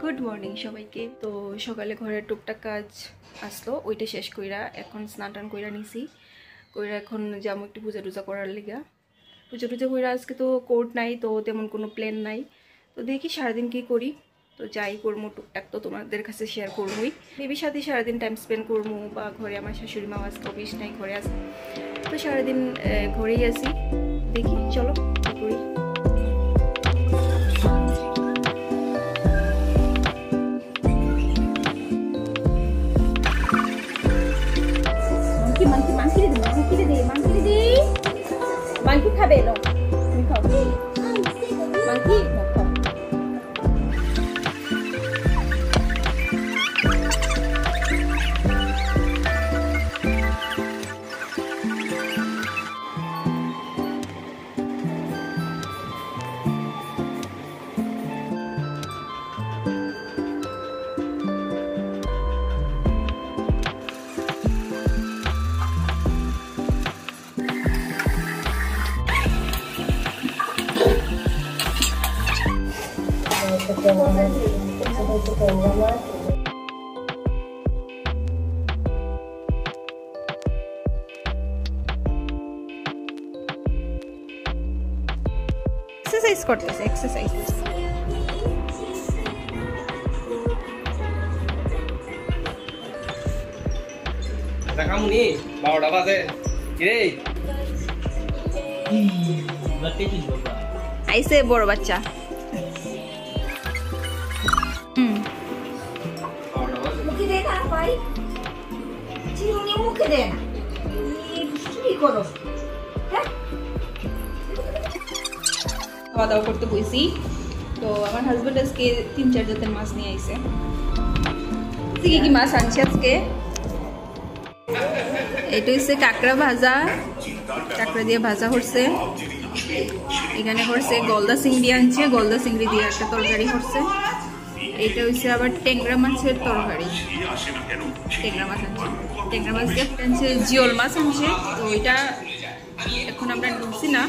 Good morning সবাইকে। তো সকালে ঘরের টুকটাক কাজ আসলো, ওইটা শেষ কইরা এখন স্নান টান কইরা নিছি। কইরা এখন যাবো একটু পূজা টুজা করার লিগা। পূজা টুজা কইরা আজকে তো কোর্ট নাই, তো তেমন কোনো প্ল্যান নাই। তো দেখি সারাদিন কি করি। তো যাই করবো টুকটাক তো তোমাদের কাছে শেয়ার করবোই। বেবির সাথে সারাদিন টাইম স্পেন্ড করবো, বা ঘরে আমার শাশুড়ি মা আজকে অফিস নাই, ঘরে আসে, তো সারাদিন ঘরেই আসি। দেখি চলো কি করি। Monkey খাবে না তুমি খাও monkey খাও এক্সারসাইজ করতেছে, এক্সারসাইজ। দেখামুনি 12টা বাজে কিরে আইছে বড় বাচ্চা। মুখে দে না ভাই চিরুনি মুখে দে না কি করো হ্যাঁ খাওয়া দাওয়া করতে বসি। তো আমার হাজবেন্ড আজকে 3-4 জাতের মাছ নিয়ে আইছে। কি কি মাছ আনছে আজকে? এটা হচ্ছে কাঁকড়া ভাজা, কাঁকড়া দিয়ে ভাজা হচ্ছে। এখানে হচ্ছে গলদা চিংড়ি আনছে, গলদা চিংড়ি দিয়ে একটা তরকারি হচ্ছে। এটা হচ্ছে আবার ট্যাংরা মাছের তরকারি, ট্যাংরা মাছ আনছে, ট্যাংরা মাছ দিয়ে আনছে, জিওল মাছ আনছে। তো ওইটা এখন আমরা নিচ্ছি না,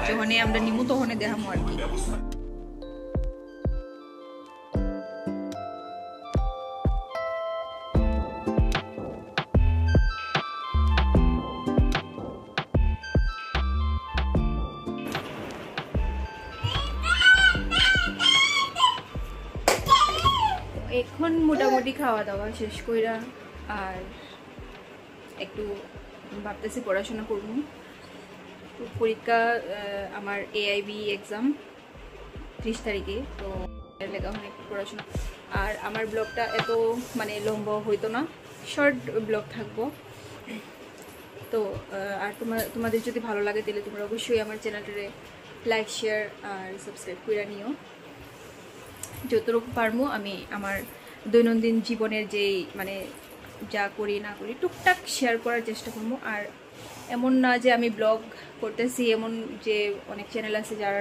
যখন আমরা নিমু তখন দেখামো আর কি। এখন মোটামুটি খাওয়া দাওয়া শেষ কইরা আর একটু ভাবতেছি পড়াশোনা করবো। পরীক্ষা আমার AIB এক্সাম 30 তারিখে, তো এর লেগা অনেক পড়াশোনা। আর আমার ব্লগটা এত মানে লম্বা হইতো না, শর্ট ব্লগ থাকবো। তো আর তোমাদের যদি ভালো লাগে তাহলে তোমরা অবশ্যই আমার চ্যানেলটারে লাইক শেয়ার আর সাবস্ক্রাইব করে নিও। যতটুকু পারবো আমি আমার দৈনন্দিন জীবনের যেই মানে যা করি না করি টুকটাক শেয়ার করার চেষ্টা করবো। আর এমন না যে আমি ব্লগ করতেছি, এমন যে অনেক চ্যানেল আছে যার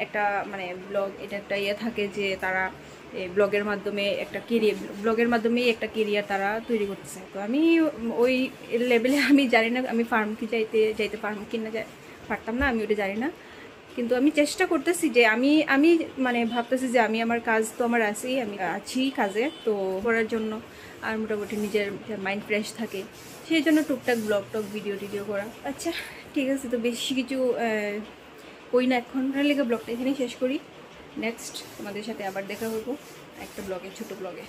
একটা মানে ব্লগ এটা একটা ইয়ে থাকে যে তারা ব্লগের মাধ্যমে একটা কেরিয়ার, ব্লগের মাধ্যমেই একটা কেরিয়ার তারা তৈরি করতেছে। তো আমি ওই লেভেলে আমি জানি না, আমি ফার্ম কি যাইতে পারবো কি না, পারতাম না, আমি ওটা জানি না। কিন্তু আমি চেষ্টা করতেছি যে আমি মানে ভাবতেছি যে আমি আমার কাজ তো আমার আছেই, আমি আছি কাজে তো করার জন্য। আর মোটামুটি নিজের মাইন্ড ফ্রেশ থাকে, সেই জন্য টুকটাক ব্লগ টক ভিডিও করা। আচ্ছা ঠিক আছে, তো বেশি কিছু কই না এখন, লেগে ব্লগটা এখানেই শেষ করি। নেক্সট তোমাদের সাথে আবার দেখা হবো একটা ব্লগে, ছোট ব্লগে।